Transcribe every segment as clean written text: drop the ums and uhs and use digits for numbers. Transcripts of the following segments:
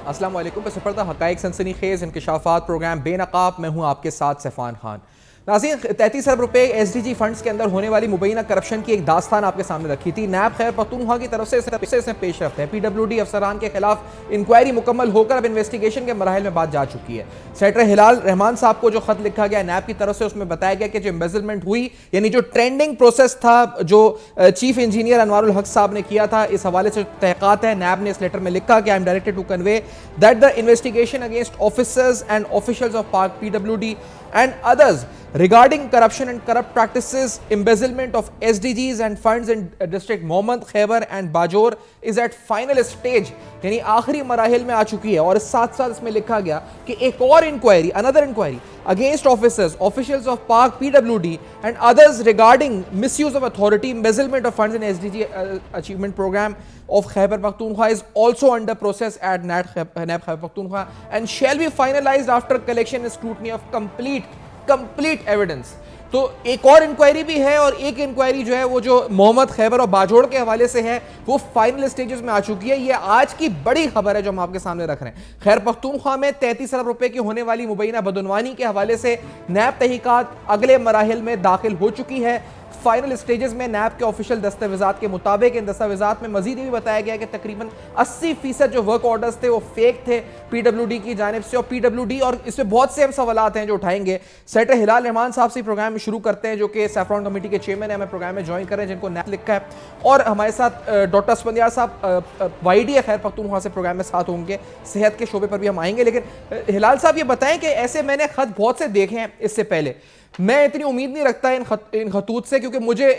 अस्सलाम वालेकुम। पे सफरदा हक़ाइक़ सनसनीखेज़ इंकशाफ़ात प्रोग्राम बेनकाब। मैं हूँ आपके साथ सफ़ान खान। नाज़रीन, 33 अरब रुपए SDG फंड्स के अंदर होने वाली मुबैना करप्शन की एक दास्तान आपके सामने रखी थी। नैब खैबर पख्तूनख्वा की तरफ से इसमें पेशरफ्त है। PWD अफसरान के खिलाफ इंक्वायरी मुकम्मल होकर अब इन्वेस्टिगेशन के मराहिल में बात जा चुकी है। सेक्रेटरी हिलाल रहमान साहब को जो खत लिखा गया नैब की तरफ से, उसमें बताया गया कि जो एम्बेजलमेंट हुई, यानी जो ट्रेंडिंग प्रोसेस था जो चीफ इंजीनियर अनवारुल हक साहब ने किया था, इस हवाले से तहक़ीक़ात है। नैब ने इस लेटर में लिखा कि I am directed to convey that the investigation against officers and officials of Pak PWD and others regarding corruption and corrupt practices, embezzlement of SDGs and funds in district Mohammed, Khyber and Bajor is at final stage, यानी आखिरी मराहिल में आ चुकी है। और साथ साथ इसमें लिखा गया कि एक और inquiry, another inquiry against officers, officials of Pak PWD and others regarding misuse of authority, embezzlement of funds in SDG achievement program of Khyber Pakhtunkhwa is also under process at NAB Khyber Pakhtunkhwa and shall be finalized after collection and scrutiny of complete evidence। तो एक और inquiry भी है और एक inquiry जो है वो जो मोहम्मद, खैबर और बाजोड़ के हवाले से है, वो फाइनल स्टेजेस में आ चुकी है। ये आज की बड़ी खबर है जो हम आपके सामने रख रहे हैं। खैर पख्तूनख्वा में 33 अरब रुपए की होने वाली मुबैना बदउनवानी के हवाले से नैब तहकीकात अगले मराहिल में दाखिल हो चुकी है। फाइनल स्टेजेस में नैब के ऑफिशियल दस्तावेजात के मुताबिक इन दस्तावेजात में मजीद ये भी बताया गया कि तकरीबन 80% जो वर्क ऑर्डर्स थे वो फेक थे PWD की जानिब से। और PWD, और इसमें बहुत से हम सवालात हैं जो उठाएंगे। सेक्रेटरी हिलाल रहमान साहब से प्रोग्राम में शुरू करते हैं, जो कि सैफरॉन कमेटी के चेयरमैन है, हमें प्रोग्राम में ज्वाइन कर रहे हैं, जिनको नैब लिखा है। और हमारे साथ डॉक्टर स्पंदियार साहब YD खैर पख्तूनख्वा से प्रोग्राम में साथ होंगे। सेहत के शोबे पर भी हम आएंगे। लेकिन हिलाल साहब ये बताएं कि ऐसे मैंने खत बहुत से देखे हैं इससे पहले, मैं इतनी उम्मीद नहीं रखता इन खतूत से, क्योंकि मुझे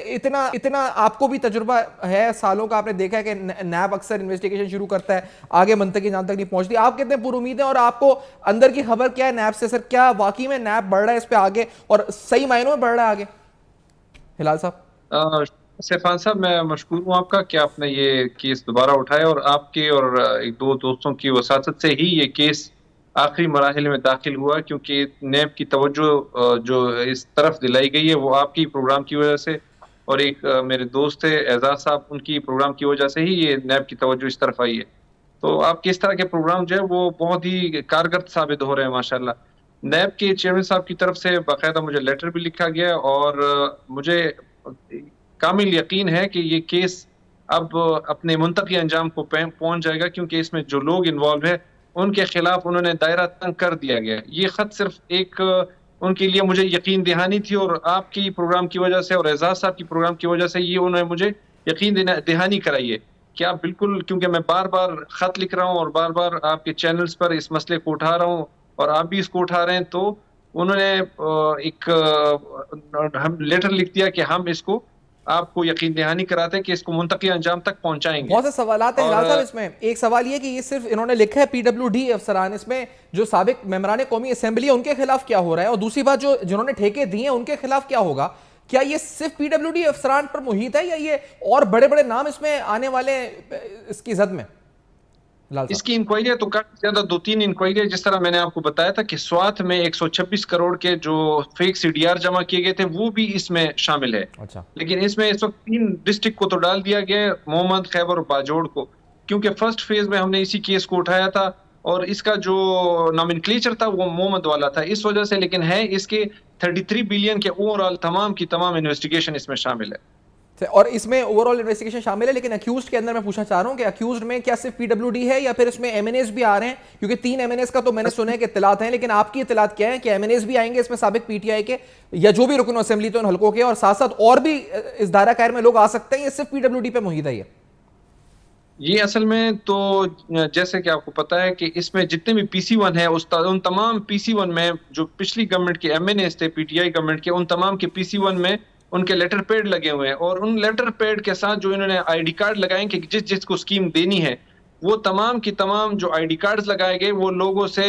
इतना आपको भी तजुर्बा है सालों का, आपने देखा है कि नैब अक्सर इन्वेस्टिगेशन शुरू करता है, आगे मंतकी जहां तक नहीं पहुंचती। आप कितने पुरुमीद हैं और आपको अंदर की खबर क्या है नैब से? सर, क्या वाकई में नैब बढ़ रहा है इस पे आगे और सही मायनों में बढ़ रहा है आगे? हिलाल साहब। सैफान साहब, मैं मशकूर हूँ आपका कि आपने ये केस दोबारा उठाया और आपके और एक दो दोस्तों की वसातत से ही ये केस आखिरी मराहिल में दाखिल हुआ, क्योंकि नैब की तवज्जो जो इस तरफ दिलाई गई है वो आपकी प्रोग्राम की वजह से, और एक मेरे दोस्त थे एजाज साहब, उनकी प्रोग्राम की वजह से ही ये नैब की तवज्जो इस तरफ आई है। तो आपके इस तरह के प्रोग्राम जो है वो बहुत ही कारगर साबित हो रहे हैं माशाल्लाह। नैब के चेयरमैन साहब की तरफ से बाकायदा मुझे लेटर भी लिखा गया और मुझे कामिल यकीन है कि ये केस अब अपने मुंतकी अंजाम को पहुंच जाएगा, क्योंकि इसमें जो लोग इन्वॉल्व है उनके खिलाफ उन्होंने दायरा तंग कर दिया गया। ये खत सिर्फ एक उनके लिए मुझे यकीन दहानी थी, और आपकी प्रोग्राम की वजह से और एजाज साहब की प्रोग्राम की वजह से ये उन्होंने मुझे यकीन दहानी कराई है कि आप बिल्कुल, क्योंकि मैं बार बार खत लिख रहा हूँ और बार बार आपके चैनल्स पर इस मसले को उठा रहा हूँ और आप भी इसको उठा रहे हैं, तो उन्होंने हम लेटर लिख दिया कि हम इसको आपको यकीन दहानी कराते हैं कि इसको मुंतकी अंजाम तक पहुंचाएंगे। बहुत से सवालात हैं हिलाल साहब इसमें। एक सवाल ये कि ये सिर्फ इन्होंने लिखा है PWD अफसरान, इसमें जो साबिक मेंबरान कौमी असेंबली है उनके खिलाफ क्या हो रहा है? और दूसरी बात, जो जिन्होंने ठेके दिए हैं उनके खिलाफ क्या होगा? क्या ये सिर्फ PWD अफसरान पर मुहित है या ये और बड़े बड़े नाम इसमें आने वाले इसकी जद में? इसकी इंक्वायरी तो काफी ज्यादा, 2-3 इंक्वायरी, जिस तरह मैंने आपको बताया था कि स्वात में 126 करोड़ के जो फेक CDR जमा किए गए थे वो भी इसमें शामिल है। अच्छा। लेकिन इसमें इस वक्त 3 डिस्ट्रिक्ट को तो डाल दिया गया है, मोहम्मद, खैबर और बाजोड़ को, क्योंकि फर्स्ट फेज में हमने इसी केस को उठाया था और इसका जो नॉमेनक्लेचर था वो मोहम्मद वाला था, इस वजह से। लेकिन है इसके 33 बिलियन के ओवरऑल तमाम की तमाम इन्वेस्टिगेशन इसमें शामिल है। और इसमें ओवरऑल इन्वेस्टिगेशन शामिल है। लेकिन अक्यूज्ड के अंदर मैं पूछना चाह रहा हूं कि अक्यूज्ड में क्या सिर्फ PWD है या फिर इसमें MNAs भी आ रहे हैं? क्योंकि 3 MNAs का तो मैंने सुना है कि इत्तलात हैं, लेकिन आपकी इत्तलात क्या है कि MNAs भी आएंगे इसमें, साबिक PTI के या जो भी रुकन असेंबली तो इन हल्कों के, और साथ साथ और भी इस दायरा कार में लोग आ सकते हैं? ये सिर्फ PWD पे मुहित है ये असल में तो जैसे कि आपको पता है कि इसमें जितने भी PC1 है उन तमाम PC1 में जो पिछली गवर्नमेंट के MNAs थे, PTI गवर्नमेंट के, उन तमाम के PC1 में उनके लेटर पैड लगे हुए हैं, और उन लेटर पैड के साथ जो इन्होंने ID कार्ड लगाए कि जिस जिसको स्कीम देनी है, वो तमाम की तमाम जो ID कार्ड्स लगाए गए वो लोगों से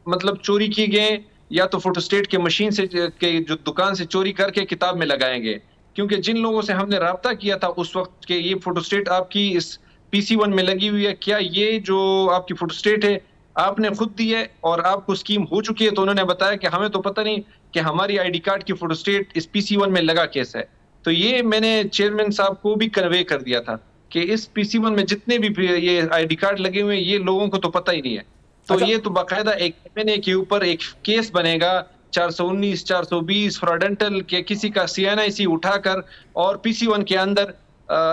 मतलब चोरी किए गए, या तो फोटोस्टेट के मशीन से के जो दुकान से चोरी करके किताब में लगाए गए। क्योंकि जिन लोगों से हमने राब्ता किया था उस वक्त के ये फोटोस्टेट आपकी इस PC1 में लगी हुई है, क्या ये जो आपकी फोटोस्टेट है आपने खुद दी है और आपको स्कीम हो चुकी है? तो उन्होंने बताया कि हमें तो पता नहीं कि हमारी ID कार्ड की फोटोस्टेट इस PC1 में लगा कैसे है। तो ये मैंने चेयरमैन साहब को भी कन्वे कर दिया था कि इस PC1 में जितने भी ये ID कार्ड लगे हुए हैं ये लोगों को तो पता ही नहीं है। तो अच्छा, ये तो बाकायदा एक एमएनए के ऊपर एक केस बनेगा, 419, 420 फ्रॉडेंटल के किसी का सीएनआईसी उठाकर और पीसी1 के अंदर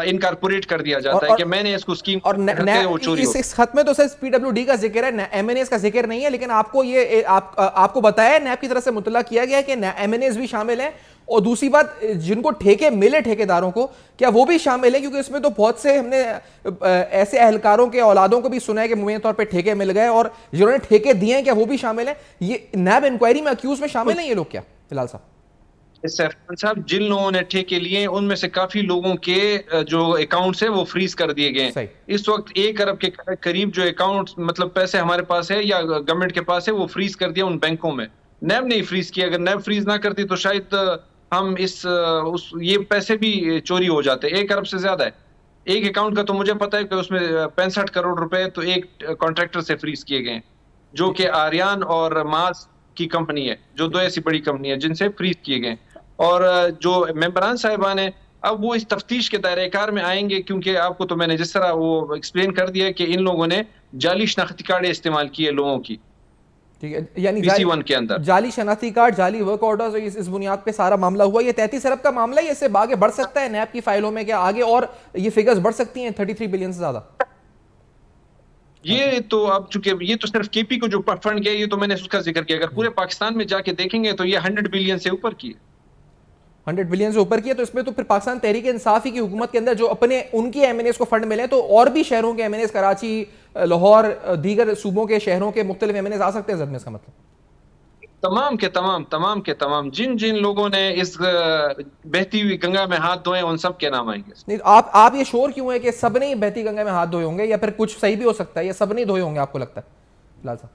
इनकॉर्पोरेट कर दिया और जाता है और कि मैंने इसको स्कीम और करके वो चोरी हो। इस खत में तो सिर्फ पीडब्ल्यूडी का जिक्र है, एमएनएस का जिक्र नहीं है, लेकिन आपको ये आपको बताया है, नैब की तरफ से मुतला किया गया है कि एमएनएस भी शामिल है। और दूसरी बात, जिनको ठेके मिले ठेकेदारों को, क्या वो भी शामिल है? क्योंकि इसमें तो बहुत से हमने ऐसे अहलकारों के औलादों को भी सुना है कि मुबैना तौर पर ठेके मिल गए, और जिन्होंने ठेके दिए हैं क्या वो भी शामिल है? ये नैब इंक्वायरी में अक्यूज में शामिल है ये लोग क्या फिलहाल साहब? सैफरान साहब, जिन लोगों ने ठेके लिए उनमें से काफी लोगों के जो अकाउंट्स है वो फ्रीज कर दिए गए। सही। इस वक्त 1 अरब के करीब जो अकाउंट मतलब पैसे हमारे पास है या गवर्नमेंट के पास है वो फ्रीज कर दिया उन बैंकों में। नैब ने फ्रीज किया, अगर नैब फ्रीज ना करती तो शायद हम उस ये पैसे भी चोरी हो जाते। 1 अरब से ज्यादा है एक अकाउंट का, तो मुझे पता है कि उसमें 65 करोड़ रुपए तो एक कॉन्ट्रैक्टर से फ्रीज किए गए, जो कि आर्यान और मास की कंपनी है, जो दो ऐसी बड़ी कंपनी है जिनसे फ्रीज किए गए। और जो मेंबरान साहिबान है, अब वो इस तफ्तीश के दायरे कार में आएंगे, क्योंकि आपको तो मैंने जिस तरह वो एक्सप्लेन कर दिया कि इन लोगों ने जाली शनाख्ती कार्ड इस्तेमाल किए लोगों की ठीक है, यानी पीसी1 के अंदर। जाली शनाख्ती कार्ड, जाली वर्क ऑर्डर्स, इस बुनियाद पे सारा मामला हुआ। ये 33 अरब का मामला है, इससे आगे बढ़ सकता है नैब की फाइलों में क्या आगे और ये फिगर्स बढ़ सकती हैं 33 बिलियन से ज्यादा? ये तो अब चूंकि ये तो सिर्फ केपी को जो फंड गया, ये तो मैंने उसका जिक्र किया, अगर पूरे पाकिस्तान में जाके देखेंगे तो ये 100 बिलियन से ऊपर की है। 100 बिलियन से ऊपर की है, तो इसमें तो फिर पाकिस्तान तहरीक इंसाफी की हुकूमत के अंदर जो अपने उनकी एमएनएस को फंड मिले, तो और भी शहरों के एमएनएस, कराची, लाहौर, दीगर सूबों के शहरों के मुख्तलिफ एमएनएस आ सकते हैं जद में, इसका मतलब तमाम जिन जिन लोगों ने इस बहती हुई गंगा में हाथ धोए उन सब के नाम आएंगे। नहीं, आप ये श्योर क्यों है कि सब ने बहती गंगा में हाथ धोए होंगे, या फिर कुछ सही भी हो सकता है या सब नहीं धोए होंगे आपको लगता है फिलहाल साहब?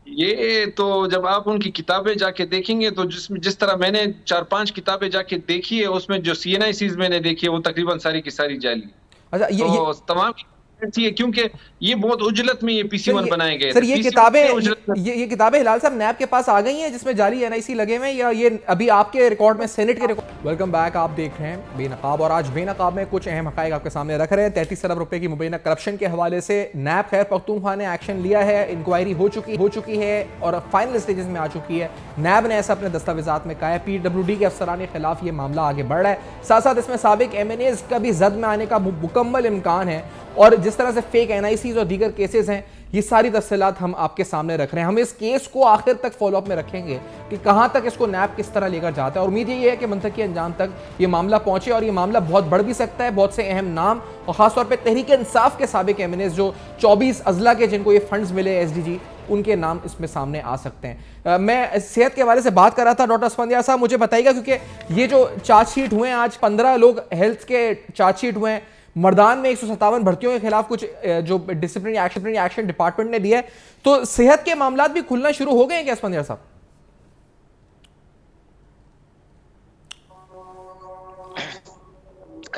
ये तो जब आप उनकी किताबें जाके देखेंगे तो जिस तरह मैंने 4-5 किताबें जाके देखी है, उसमें जो सीएनआईसीज मैंने देखी है वो तकरीबन सारी की सारी जाली। अच्छा, तो तमाम ऐसी है, क्योंकि ये बहुत उजलत में ये पीसी1 बनाए गए सर थे। ये किताबें ये किताबें हिलाल साहब नैब के पास आ गई हैं जिसमें जाली एनआईसी लगे हुए हैं, या ये अभी आपके रिकॉर्ड में, सेनेट के रिकॉर्ड? वेलकम बैक, आप देख रहे हैं बेनकाब, और आज बेनकाब में कुछ अहम हक़ाइक़ आपके सामने रख रहे हैं। 33 अरब रुपए की मुबैना करप्शन के हवाले से नैब खैबर पख्तूनख्वा ने एक्शन लिया है, इंक्वायरी हो चुकी है और फाइनल स्टेजेस में आ चुकी है। नैब ने ऐसा अपने दस्तावेजात में कहा है। पीडब्ल्यूडी के अफसरान के खिलाफ ये मामला आगे बढ़ रहा है, साथ साथ इसमें साबिक एमएनएस का भी जद में आने का मुकम्मल इम्कान है, और जिस तरह से फेक एनआईसीज और दीगर केसेस हैं, ये सारी तफसीलात हम आपके सामने रख रहे हैं। हम इस केस को आखिर तक फॉलोअप में रखेंगे कि कहां तक इसको नैब किस तरह लेकर जाता है, और उम्मीद ये है कि मंतकी अंजाम तक ये मामला पहुंचे, और ये मामला बहुत बढ़ भी सकता है। बहुत से अहम नाम और खासतौर पर तहरीक इंसाफ के साबिक एमएनएस जो 24 अजला के जिनको ये फंड्स मिले एसडीजी, उनके नाम इसमें सामने आ सकते हैं। मैं सेहत के हवाले से बात कर रहा था, डॉक्टर अस्फंदियार साहब मुझे बताइएगा, क्योंकि ये जो चार्जशीट हुए हैं आज 15 लोग हेल्थ के चार्जशीट हुए हैं, मर्दान में 157 भर्तियों के खिलाफ कुछ जो डिसिप्लिनरी एक्शन डिपार्टमेंट ने दिया है, तो सेहत के मामलात भी खुलना शुरू हो गए हैं क्या अस्फंदियार साहब?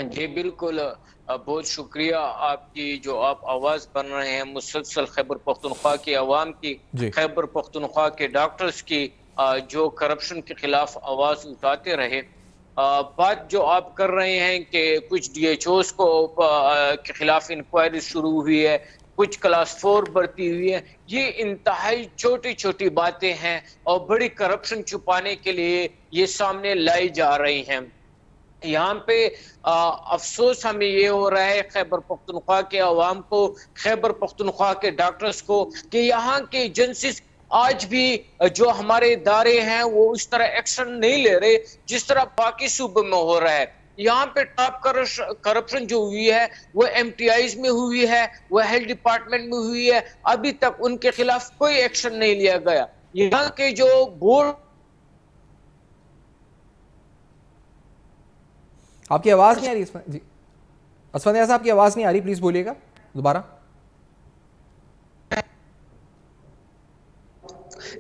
जी बिल्कुल, बहुत शुक्रिया आपकी जो आप आवाज बन रहे हैं मुसलसल खैबर पख्तूनख्वा की आवाम की, खैबर पख्तूनख्वा के डॉक्टर्स की, जो करप्शन के खिलाफ आवाज उठाते रहे। बात जो आप कर रहे हैं कि कुछ डीएचओस को के खिलाफ इंक्वायरी शुरू हुई है, कुछ क्लास 4 भर्ती हुई है, ये इंतहाई छोटी छोटी बातें हैं और बड़ी करप्शन छुपाने के लिए ये सामने लाई जा रही हैं। यहाँ पे अफसोस हमें ये हो रहा है खैबर पख्तूनख्वा के अवाम को, खैबर पख्तूनख्वा के डॉक्टर्स को, कि यहाँ के एजेंसीज आज भी जो हमारे इदारे हैं वो उस तरह एक्शन नहीं ले रहे जिस तरह बाकी सूबे में हो रहा है। यहाँ पे टॉप करप्शन जो हुई है वो एमटीआईज में हुई है, वो हेल्थ डिपार्टमेंट में हुई है, अभी तक उनके खिलाफ कोई एक्शन नहीं लिया गया। यहाँ के जो बोर्ड, आपकी आवाज नहीं आ रही जी अस्फंदियार साहब, आपकी आवाज नहीं आ रही, प्लीज बोलिएगा दोबारा।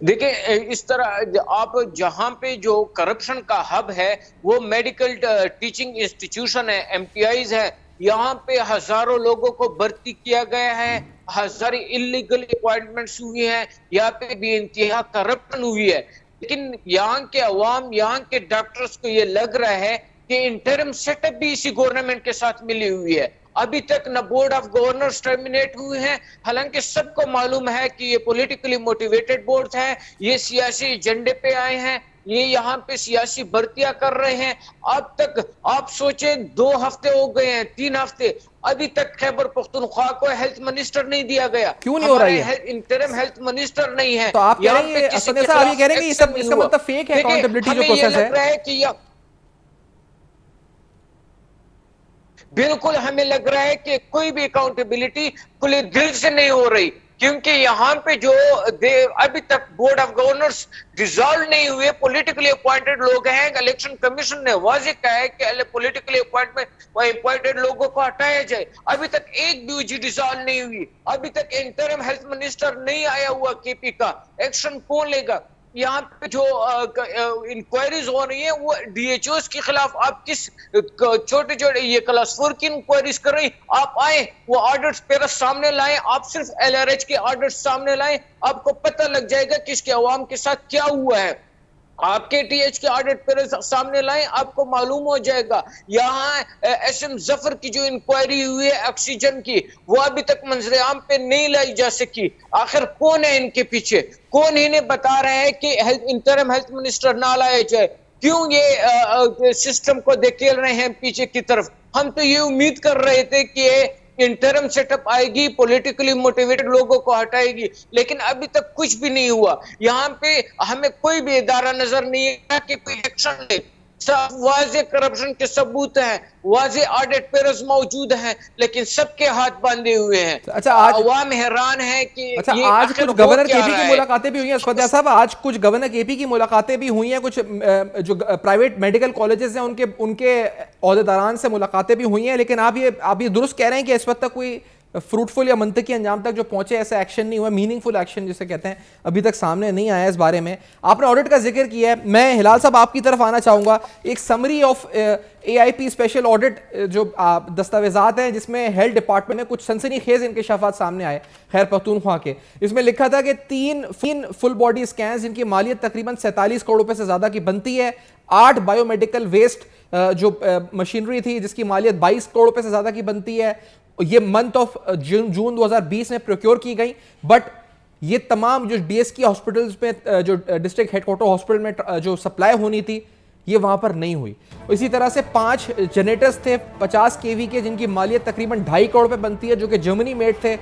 देखिए इस तरह आप जहां पे जो करप्शन का हब है वो मेडिकल टीचिंग इंस्टीट्यूशन है, एमटीआईज है, यहाँ पे हजारों लोगों को भर्ती किया गया है, हजार इलीगल अपॉइंटमेंट्स हुई हैं, यहाँ पे भी इंतहा करप्शन हुई है। लेकिन यहाँ के अवाम, यहाँ के डॉक्टर्स को ये लग रहा है कि इंटरिम सेटअप भी इसी गवर्नमेंट के साथ मिली हुई है, अभी तक न बोर्ड ऑफ गवर्नर्स टर्मिनेट हुए हैं, हालांकि सबको मालूम है कि ये पॉलिटिकली मोटिवेटेड बोर्ड है, ये सियासी एजेंडे पे आए हैं, ये यहाँ पे सियासी भर्तियां कर रहे हैं। अब तक आप सोचे 2 हफ्ते हो गए हैं, 3 हफ्ते, अभी तक खैबर पख्तूनख्वा को हेल्थ मिनिस्टर नहीं दिया गया। क्यों नहीं हो रही है? इंटरम हेल्थ मिनिस्टर नहीं है। तो आप कह रहे हैं कि इसका मतलब फेक है अकाउंटेबिलिटी जो प्रोसेस है? कि बिल्कुल हमें लग रहा है कि कोई भी अकाउंटेबिलिटी खुले दिल से नहीं हो रही, क्योंकि यहाँ पे जो अभी तक बोर्ड ऑफ गवर्नर्स डिसॉल्व नहीं हुए, पॉलिटिकली अपॉइंटेड लोग हैं। इलेक्शन कमीशन ने वाज़ेह कहा है कि पॉलिटिकली अपॉइंटेड लोगों को हटाया जाए। अभी तक एक भी UG डिसॉल्व नहीं हुई, अभी तक इंटरिम हेल्थ मिनिस्टर नहीं आया हुआ KP का। एक्शन कौन लेगा? यहाँ पे जो इंक्वायरीज हो रही है वो DHOs के खिलाफ, आप किस छोटे छोटे ये क्लास 4 की इंक्वायरीज कर रही, आप आए वो ऑर्डर्स पेरा सामने लाएं, आप सिर्फ LRH के ऑर्डर्स सामने लाएं, आपको पता लग जाएगा कि इसके अवाम के साथ क्या हुआ है। आपके TH के ऑडिट पर सामने लाएं, आपको मालूम हो जाएगा। यहाँ SM जफर की जो इंक्वायरी हुई है ऑक्सीजन की, वो अभी तक मंजर आम पे नहीं लाई जा सकी। आखिर कौन है इनके पीछे? कौन इन्हें बता रहा है कि इंटरिम हेल्थ मिनिस्टर ना लाया जाए? क्यों ये सिस्टम को धकेल रहे हैं पीछे की तरफ? हम तो ये उम्मीद कर रहे थे कि इंटरम सेटअप आएगी, पॉलिटिकली मोटिवेटेड लोगों को हटाएगी, लेकिन अभी तक कुछ भी नहीं हुआ। यहाँ पे हमें कोई भी इदारा नजर नहीं है कि कोई एक्शन ले। सब वाज़ेह करप्शन के सबूत हैं, वाज़ेह ऑडिट पेपर्स मौजूद हैं, लेकिन सबके हाथ बांधे हुए हैं। अच्छा, आज अवाम हैरान है कि आज कुछ गवर्नर KP की मुलाकातें भी हुई हैं असफदिया साहब, आज कुछ गवर्नर KP की मुलाकातें भी हुई हैं, कुछ जो प्राइवेट मेडिकल कॉलेजेस हैं उनके ओहदेदारान से मुलाकातें भी हुई हैं, लेकिन आप ये दुरुस्त कह रहे हैं कि इस वक्त तक कोई फ्रूटफुल या मंतकी अंजाम तक जो पहुंचे ऐसा एक्शन नहीं हुआ, मीनिंगफुल एक्शन जिसे कहते हैं, अभी तक सामने नहीं आया इस बारे में। आपने ऑडिट का जिक्र किया है, मैं हिलाल साहब आपकी तरफ आना चाहूंगा। एक summary of AIP special audit जो दस्तावेजात हैं जिसमें हेल्थ डिपार्टमेंट में कुछ सनसनीखेज इंकशाफात सामने आए खैबर पख्तूनख्वा के। इसमें लिखा था कि 3 फुल बॉडी स्कैन जिनकी मालियत तकरीबन 47 करोड़ रुपए से ज्यादा की बनती है, 8 बायोमेडिकल वेस्ट जो मशीनरी थी जिसकी मालियत 22 करोड़ रुपए से ज्यादा की बनती है, ये मंथ ऑफ जून 2020 में प्रोक्योर की गई। बट ये तमाम जो DSK हॉस्पिटल्स में जो डिस्ट्रिक्ट हेडक्वार्टर हॉस्पिटल में जो सप्लाई होनी थी ये वहां पर नहीं हुई। इसी तरह से 5 जनरेटर्स थे 50 kV के जिनकी मालियत तकरीबन 2.5 करोड़ रुपए बनती है, जो कि जर्मनी मेड थे।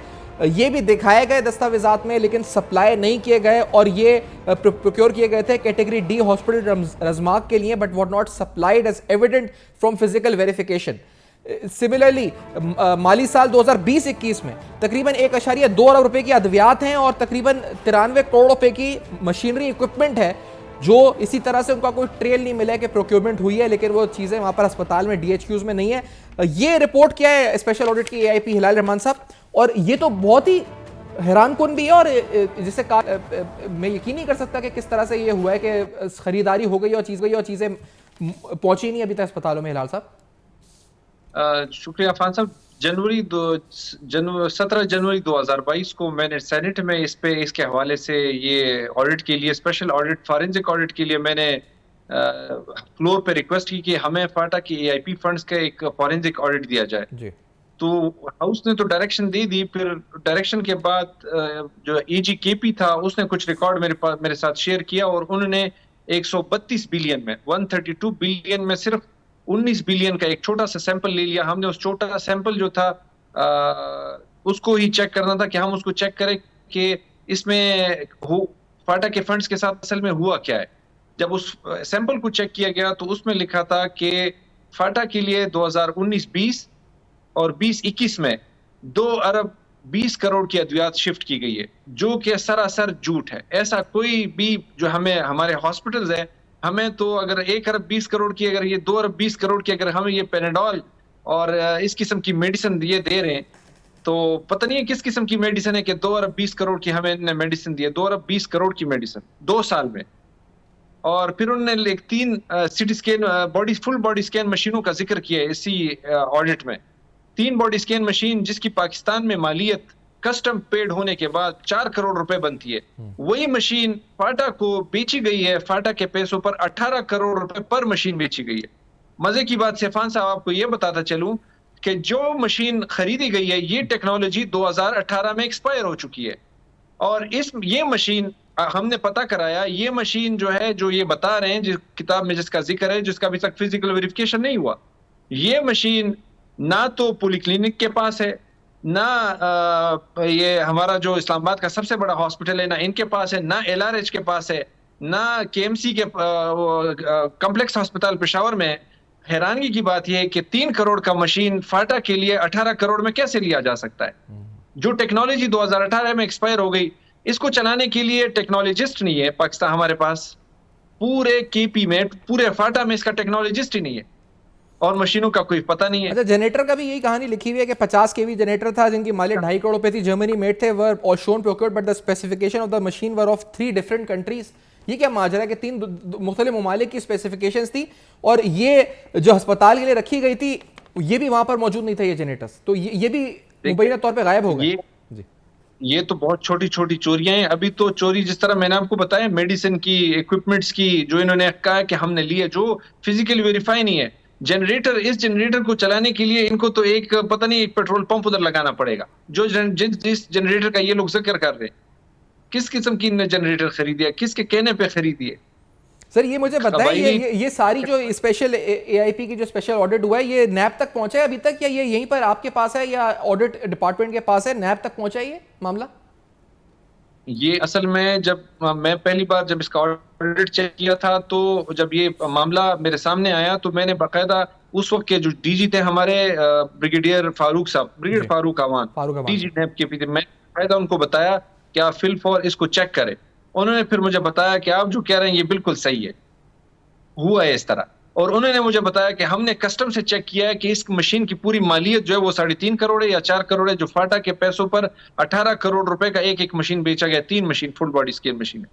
ये भी दिखाए गए दस्तावेजात में, लेकिन सप्लाई नहीं किए गए और ये प्रोक्योर किए गए थे कैटेगरी D हॉस्पिटल रजमाक के लिए, but what not supplied as evident from physical verification. Similarly माली साल 2020-21 में तकरीबन 1.2 अरब रुपए की अद्वियात हैं और तकरीबन 93 करोड़ रुपए की मशीनरी इक्विपमेंट है, जो इसी तरह से उनका कोई ट्रेल नहीं मिला है कि प्रोक्योरमेंट हुई है, लेकिन वो चीज़ें वहाँ पर अस्पताल में DHQs में नहीं है। ये रिपोर्ट क्या है स्पेशल ऑडिट की AIP हिलाल रहमान साहब, और ये तो बहुत ही हैरान कुन भी है और जिसे मैं यकीन नहीं कर सकता कि किस तरह से ये हुआ है कि खरीदारी हो गई और चीज़ें पहुंची नहीं अभी तक अस्पतालों में। हिलाल साहब शुक्रिया अफान साहब। 17 जनवरी 2022 को मैंने सेनेट में इसके हवाले से ये ऑडिट के लिए स्पेशल ऑडिट फॉरेंसिक ऑडिट के लिए मैंने फ्लोर पे रिक्वेस्ट की कि हमें फाटा की AIP फंड्स का एक फॉरेंसिक ऑडिट दिया जाए जी। तो हाउस ने तो डायरेक्शन दे दी। फिर डायरेक्शन के बाद जो AG KP था उसने कुछ रिकॉर्ड मेरे साथ शेयर किया और उन्होंने 132 बिलियन में 132 बिलियन में सिर्फ 19 बिलियन का एक छोटा सा सैंपल ले लिया। हमने उस छोटा सा सैंपल जो था उसको ही चेक करना था कि हम उसको चेक करें कि इसमें फाटा के फंड्स के साथ असल में हुआ क्या है। जब उस सैंपल को चेक किया गया तो उसमें लिखा था कि फाटा के लिए 2019-20 और 20-21 में 2 अरब 20 करोड़ की अद्वियात शिफ्ट की गई है, जो कि सरासर झूठ है। ऐसा कोई भी जो हमारे हॉस्पिटल्स है, हमें तो अगर 1 अरब 20 करोड़ की, अगर ये 2 अरब 20 करोड़ की अगर हमें ये पेनाडोल और इस किस्म की मेडिसिन ये दे रहे हैं, तो पता नहीं है किस किस्म की मेडिसिन है कि 2 अरब 20 करोड़ की हमें मेडिसिन दी है। 2 अरब 20 करोड़ की मेडिसिन 2 साल में। और फिर उन्होंने 3 CT scan full body scan मशीनों का जिक्र किया है इसी ऑडिट में। 3 बॉडी स्कैन मशीन जिसकी पाकिस्तान में मालियत कस्टम पेड होने के बाद 4 करोड़ रुपए बनती है, वही मशीन फाटा को बेची गई है। फाटा के पैसों पर 18 करोड़ रुपए पर मशीन बेची गई है। मजे की बात सेफान साहब आपको यह बताता चलूं कि जो मशीन खरीदी गई है ये टेक्नोलॉजी 2018 में एक्सपायर हो चुकी है, और ये मशीन हमने पता कराया, ये मशीन जो है, जो ये बता रहे हैं जिस किताब में जिसका जिक्र है, जिसका अभी तक फिजिकल वेरिफिकेशन नहीं हुआ, ये मशीन ना तो पॉलीक्लिनिक के पास है, ना ये हमारा जो इस्लामाबाद का सबसे बड़ा हॉस्पिटल है, ना इनके पास है, ना LRH के पास है, ना KMC के कॉम्प्लेक्स हॉस्पिटल पेशावर में। हैरानगी की बात यह है कि 3 करोड़ का मशीन फाटा के लिए 18 करोड़ में कैसे लिया जा सकता है? जो टेक्नोलॉजी 2018 में एक्सपायर हो गई, इसको चलाने के लिए टेक्नोलॉजिस्ट नहीं है पाकिस्तान हमारे पास। पूरे KP में, पूरे फाटा में इसका टेक्नोलॉजिस्ट ही नहीं है, और मशीनों का कोई पता नहीं है। अच्छा, जनरेटर का भी यही कहानी लिखी हुई है कि 50 kV जनरेटर था जिनकी मालियत 2.5 करोड़ रुपए थी, जर्मनी मेड थे, वर और shown procured but the specification of the machine were of 3 different countries. ये क्या माजरा है कि 3 मुख्तलिफ ममालिक की स्पेसिफिकेशंस थी, और ये जो अस्पताल के लिए रखी गई थी ये भी वहां पर मौजूद नहीं था ये जनरेटर्स, तो ये भी मुबैना तौर पर गायब हो गए। ये तो बहुत छोटी छोटी चोरियां हैं। अभी तो चोरी जिस तरह मैंने आपको बताया, मेडिसिन की, इक्विपमेंट्स की, जो इन्होंने कहा कि हमने लिए, जो फिजिकली वेरीफाई नहीं है। जनरेटर, इस जनरेटर को चलाने के लिए इनको तो एक पता नहीं एक पेट्रोल पंप उधर लगाना पड़ेगा। जो जिस जनरेटर का ये लोग जिक्र कर रहे हैं, किस किस्म की इन्होंने जनरेटर खरीदी है, किसके कहने पे खरीदी है? सर ये मुझे बताएं, ये सारी जो स्पेशल AIP की जो स्पेशल ऑडिट हुआ है, ये नैब तक पहुंचा है अभी तक, या ये यहीं पर आपके पास है या ऑडिट डिपार्टमेंट के पास है? नैब तक पहुंचा है ये मामला? ये असल में जब मैं पहली बार जब इसका ऑडिट चेक किया था, तो जब ये मामला मेरे सामने आया तो मैंने बाकायदा उस वक्त के जो DG थे हमारे, ब्रिगेडियर फारूक साहब, ब्रिगेडियर फारूक अवान, DG नैब के पीछे, मैं बाकायदा उनको बताया कि आप फिल फॉर इसको चेक करें। उन्होंने फिर मुझे बताया कि आप जो कह रहे हैं ये बिल्कुल सही है, हुआ है इस तरह। और उन्होंने मुझे बताया कि हमने कस्टम से चेक किया है कि इस मशीन की पूरी मालियत जो है वो 3.5 करोड़ है या 4 करोड़ है, जो फाटा के पैसों पर 18 करोड़ रुपए का एक मशीन बेचा गया। 3 machine full body scale machine है,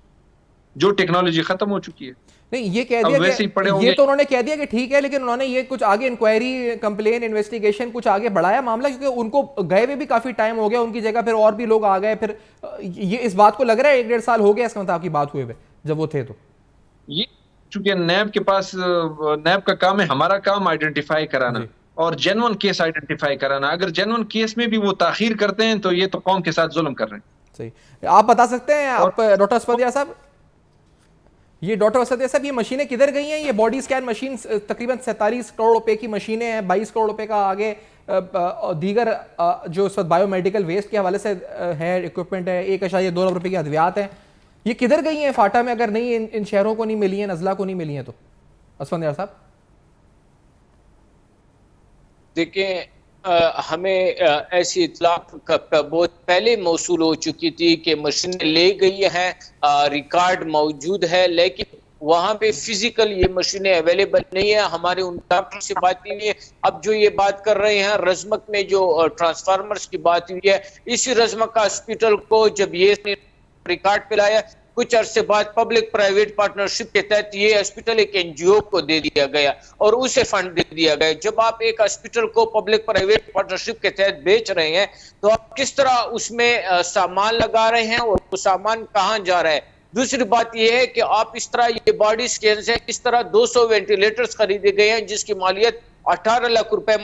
जो टेक्नोलॉजी खत्म हो चुकी है। नहीं, ये कह दिया कि ये तो उन्होंने कह दिया कि ठीक है, लेकिन उन्होंने ये कुछ आगे इंक्वायरी, कंप्लेन, इन्वेस्टिगेशन कुछ आगे बढ़ाया मामला, क्योंकि उनको गए हुए भी काफी टाइम हो गया, उनकी जगह फिर और भी लोग आ गए। फिर ये इस बात को लग रहा है 1-1.5 साल हो गया इसका मतलब आपकी बात हुए हुए जब वो थे। तो ये चूंकि नैब के पास, नैब का काम है, हमारा काम आइडेंटिफाई कराना और जेन्युइन केस आइडेंटिफाई कराना। अगर जेन्युइन केस में भी वो ताखीर करते हैं तो ये तो कौम के साथ जुल्म कर रहे हैं। सही। आप बता सकते हैं आप डॉक्टर असफदिया साहब, ये डॉक्टर असफदिया साहब, ये मशीनें किधर गई हैं? ये बॉडी स्कैन मशीन तकरीबन 47 करोड़ रुपए की मशीनें हैं, 22 करोड़ रुपए का आगे दीगर जो इस वक्त बायोमेडिकल वेस्ट के हवाले से है, इक्विपमेंट है, 1.2 अरब रुपए की अद्वियात हैं। ये किधर गई हैं फाटा में, अगर नहीं इन शहरों को नहीं मिली है, नजला को नहीं मिली है तो? असफदिया साहब देखिए, हमें ऐसी इत्तला बहुत पहले मौसूल हो चुकी थी कि मशीनें ले गई हैं, रिकॉर्ड मौजूद है, लेकिन वहां पे फिजिकल ये मशीनें अवेलेबल नहीं है। हमारे उन डॉक्टर से बात हुई है। अब जो ये बात कर रहे हैं रजमक में जो ट्रांसफार्मर्स की बात हुई है, इसी रजमक हॉस्पिटल को जब ये रिकॉर्ड पे लाया, कुछ अरसे बाद पब्लिक प्राइवेट पार्टनरशिप के तहत ये हॉस्पिटल एक NGO को दे दिया गया और उसे फंड दे दिया गया। जब आप एक हॉस्पिटल को पब्लिक प्राइवेट पार्टनरशिप के तहत बेच रहे हैं तो आप किस तरह उसमें सामान लगा रहे हैं और वो सामान कहाँ जा रहा है? दूसरी बात यह है कि आप इस तरह ये बॉडी स्कैन है, इस तरह 200 वेंटिलेटर्स खरीदे गए हैं जिसकी मालियत 18 लाख रुपए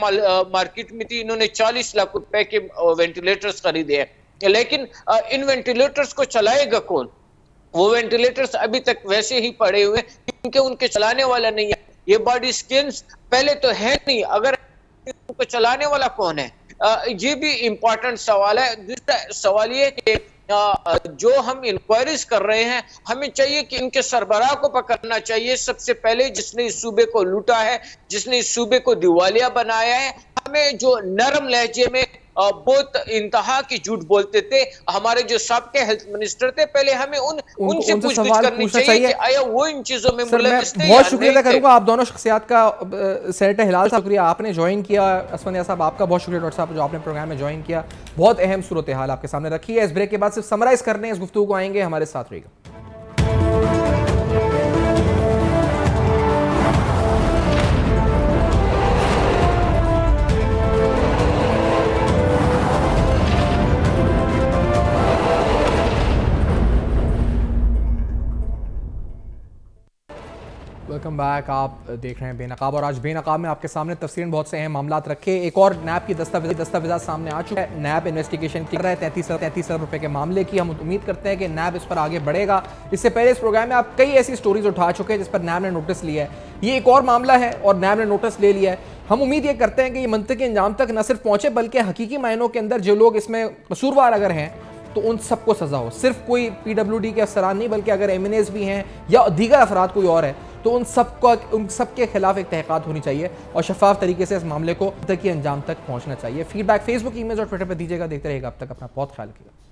मार्केट में थी। इन्होंने 40 लाख रुपए के वेंटिलेटर्स खरीदे हैं, लेकिन इन वेंटिलेटर्स को चलाएगा कौन? वो वेंटिलेटर्स अभी तक वैसे ही पड़े हुए क्योंकि उनके चलाने वाला नहीं है। ये बॉडी स्कैन्स पहले तो है नहीं, अगर उनको चलाने वाला कौन है? ये भी इम्पोर्टेंट सवाल है। दूसरा सवाल ये कि जो हम इंक्वायरीज कर रहे हैं, हमें चाहिए कि इनके सरबराह को पकड़ना चाहिए सबसे पहले, जिसने इस सूबे को लूटा है, जिसने इस सूबे को दिवालिया बनाया है। हमें जो नरम लहजे में बहुत इंतहा की झूठ बोलते थे हमारे जो साबके हेल्थ मिनिस्टर थे, पहले हमें उनसे पूछताछ करनी चाहिए कि आया वो इन चीजों में मुलविस थे। बहुत शुक्रिया अदा करूंगा आप दोनों शख्सियात का। सेनेटर हिलाल साहब शुक्रिया, आपने ज्वाइन किया। असफदिया साहब आपका बहुत शुक्रिया डॉक्टर साहब जो आपने प्रोग्राम में ज्वाइन किया। बहुत अहम सूरत हाल आपके सामने रखी है। इस ब्रेक के बाद सिर्फ समराइज करने इस गुफ्तगू को आएंगे, हमारे साथ रहिएगा। Welcome back. आप देख रहे हैं बेनकाब और आज बेनकाब में आपके सामने तफसीलन बहुत से अहम मामला रखे। एक और नैब की दस्तावेज़ात सामने आ चुका है। नैब इन्वेस्टिगेशन कर रहा है 33 अरब रुपए के मामले की। हम उम्मीद करते हैं कि नैब इस पर आगे बढ़ेगा। इससे पहले इस प्रोग्राम में आप कई ऐसी स्टोरीज उठा चुके हैं जिस पर नैब ने नोटिस लिया है। ये एक और मामला है और नैब ने नोटिस ले लिया है। हम उम्मीद ये करते हैं कि ये मंतकी अंजाम तक न सिर्फ पहुंचे बल्कि हकीकी मायनों के अंदर जो लोग इसमें कसूरवार अगर हैं तो उन सबको सजा हो। सिर्फ कोई PWD के अफसरान नहीं बल्कि अगर MNAs भी हैं या दीगर अफराद कोई और है तो उन सब के खिलाफ एक तहक़ीक़ात होनी चाहिए और शफाफ तरीके से इस मामले को तक अंजाम तक पहुंचना चाहिए। फीडबैक फेसबुक, ईमेल और ट्विटर पर दीजिएगा। देखते रहिएगा। अब तक अपना बहुत ख्याल रखिएगा।